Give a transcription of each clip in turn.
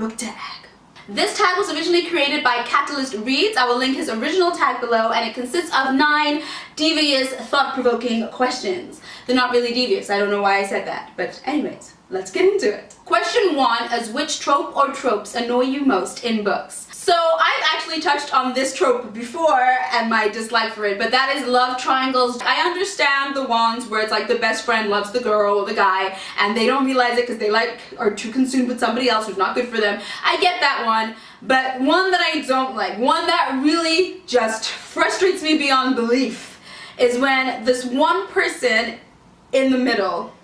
book tag. This tag was originally created by Catalyst Reads. I will link his original tag below, and it consists of 9 devious, thought-provoking questions. They're not really devious, I don't know why I said that, but anyways, let's get into it. Question 1 is, which trope or tropes annoy you most in books? So I've actually touched on this trope before and my dislike for it, but that is love triangles. I understand the ones where it's like the best friend loves the girl or the guy and they don't realize it because they are too consumed with somebody else who's not good for them. I get that one, but one that I don't like, one that really just frustrates me beyond belief, is when this one person in the middle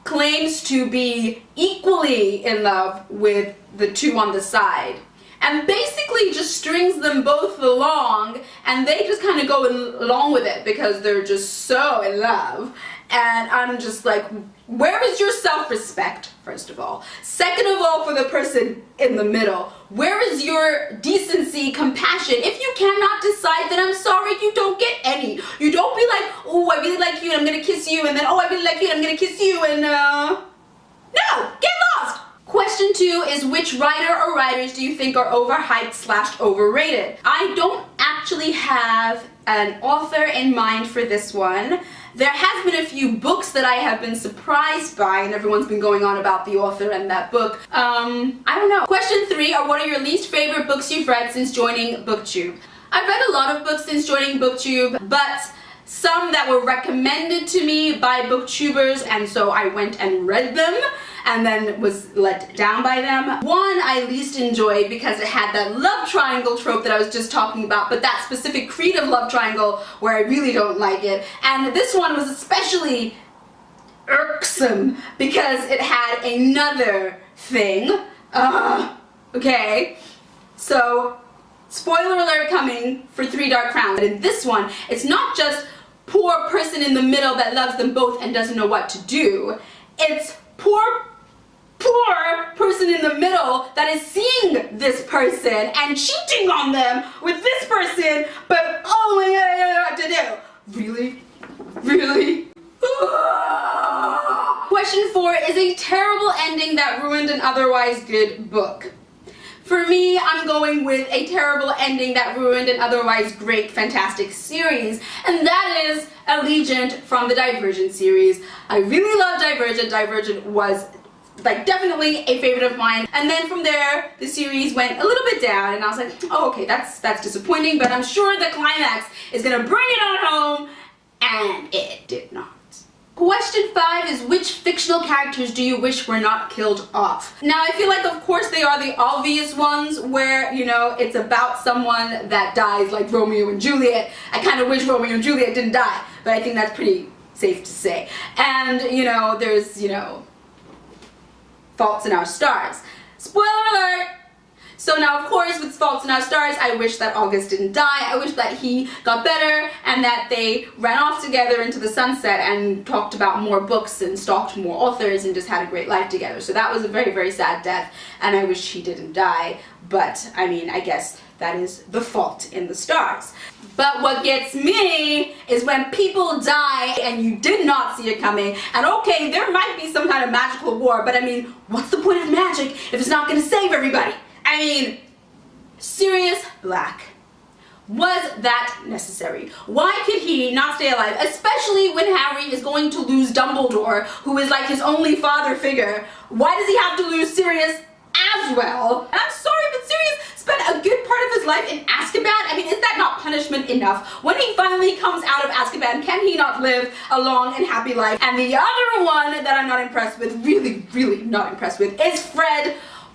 claims to be equally in love with the two on the side, and basically just strings them both along, and they just kind of go along with it because they're just so in love. And I'm just like, where is your self-respect, first of all? Second of all, for the person in the middle, where is your decency, compassion? If you cannot decide, then I'm sorry, you don't get any. You don't be like, oh, I really like you and I'm gonna kiss you, and then, oh, I really like you and I'm gonna kiss you, and no, get lost. Question 2 is, which writer or writers do you think are overhyped / overrated? I don't actually have an author in mind for this one. There has been a few books that I have been surprised by, and everyone's been going on about the author and that book. I don't know. Question 3 are, what are your least favorite books you've read since joining BookTube? I've read a lot of books since joining BookTube, but some that were recommended to me by booktubers, and so I went and read them and then was let down by them. One I least enjoyed because it had that love triangle trope that I was just talking about, but that specific creed of love triangle where I really don't like it. And this one was especially irksome because it had another thing. Okay, so spoiler alert coming for 3 Dark Crowns. But in this one, it's not just poor person in the middle that loves them both and doesn't know what to do. It's poor person in the middle that is seeing this person and cheating on them with this person, but oh my god, I don't know what to do. Really? Really? Question 4 is a terrible ending that ruined an otherwise good book. For me, I'm going with a terrible ending that ruined an otherwise great, fantastic series, and that is Allegiant from the Divergent series. I really love Divergent. Divergent was like definitely a favorite of mine, and then from there the series went a little bit down and I was like, oh, okay, that's disappointing, but I'm sure the climax is gonna bring it on home, and it did not. Question 5 is, which fictional characters do you wish were not killed off? Now, I feel like of course they are the obvious ones where, you know, it's about someone that dies, like Romeo and Juliet. I kind of wish Romeo and Juliet didn't die, but I think that's pretty safe to say. And, you know, there's, you know, Faults in Our Stars. Spoiler alert! So now, of course, with Faults in Our Stars, I wish that August didn't die. I wish that he got better and that they ran off together into the sunset and talked about more books and stalked more authors and just had a great life together. So that was a very, very sad death, and I wish he didn't die. But, I mean, I guess that is the fault in the stars. But what gets me is when people die and you did not see it coming, and okay, there might be some kind of magical war, but I mean, what's the point of magic if it's not going to save everybody? I mean, Sirius Black. Was that necessary? Why could he not stay alive? Especially when Harry is going to lose Dumbledore, who is like his only father figure. Why does he have to lose Sirius as well? And I'm sorry, but Sirius spent a good part of his life in Azkaban. I mean, is that not punishment enough? When he finally comes out of Azkaban, can he not live a long and happy life? And the other one that I'm not impressed with, really, really not impressed with, is Fred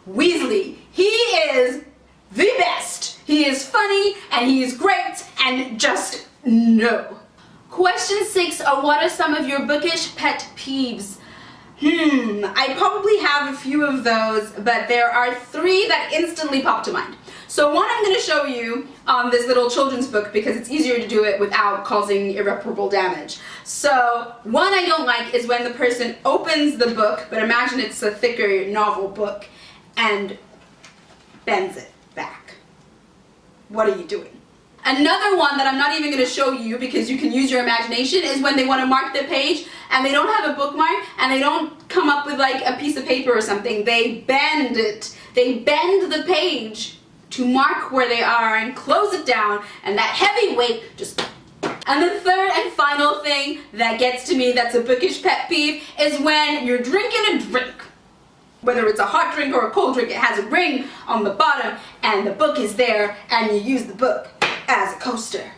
Weasley. He is the best. He is funny and he is great, and just no. Question 6 are, what are some of your bookish pet peeves? I probably have a few of those, but there are 3 that instantly pop to mind. So one I'm going to show you on this little children's book because it's easier to do it without causing irreparable damage. So one I don't like is when the person opens the book, but imagine it's a thicker novel book, and bends it back. What are you doing? Another one that I'm not even going to show you because you can use your imagination is when they want to mark the page and they don't have a bookmark and they don't come up with like a piece of paper or something. They bend it. They bend the page to mark where they are and close it down, and that heavy weight just... And the third and final thing that gets to me, that's a bookish pet peeve, is when you're drinking a drink. Whether it's a hot drink or a cold drink, it has a ring on the bottom and the book is there and you use the book as a coaster.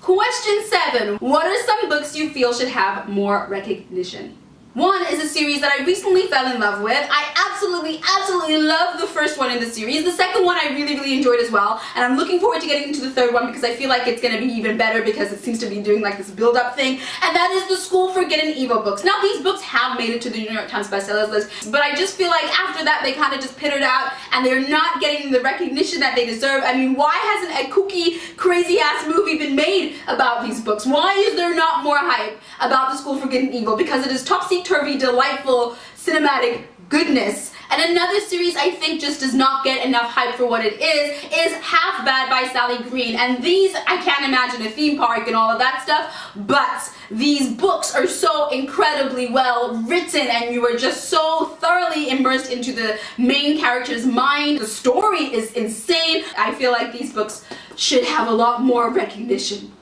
Question 7. What are some books you feel should have more recognition? One is a series that I recently fell in love with. I absolutely love the first one in the series. The second one I really enjoyed as well, and I'm looking forward to getting into the third one because I feel like it's going to be even better because it seems to be doing like this build-up thing, and that is the School for Good and Evil books. Now, these books have made it to the New York Times bestsellers list, but I just feel like after that they kind of just pittered out and they're not getting the recognition that they deserve. I mean, why hasn't a kooky, crazy-ass movie been made about these books? Why is there not more hype about the School for Good and Evil? Because it is topsy-turvy, delightful, cinematic goodness. And another series I think just does not get enough hype for what it is Half Bad by Sally Green. And these, I can't imagine a theme park and all of that stuff, but these books are so incredibly well written and you are just so thoroughly immersed into the main character's mind. The story is insane. I feel like these books should have a lot more recognition.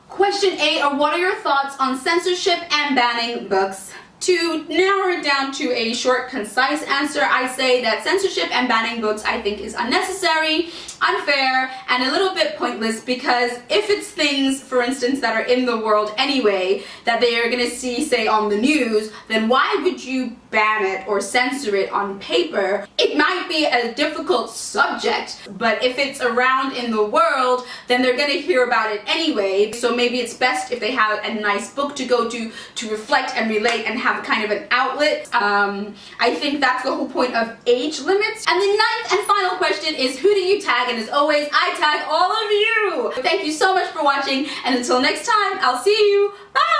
Question 8 are what are your thoughts on censorship and banning books? To narrow it down to a short, concise answer, I say that censorship and banning books I think is unnecessary, unfair, and a little bit pointless because if it's things, for instance, that are in the world anyway, that they are going to see, say, on the news, then why would you ban it or censor it on paper? It might be a difficult subject, but if it's around in the world, then they're going to hear about it anyway, so maybe it's best if they have a nice book to go to reflect and relate and have kind of an outlet. I think that's the whole point of age limits. And the 9th and final question is who do you tag? And as always, I tag all of you! Thank you so much for watching, and until next time, I'll see you. Bye!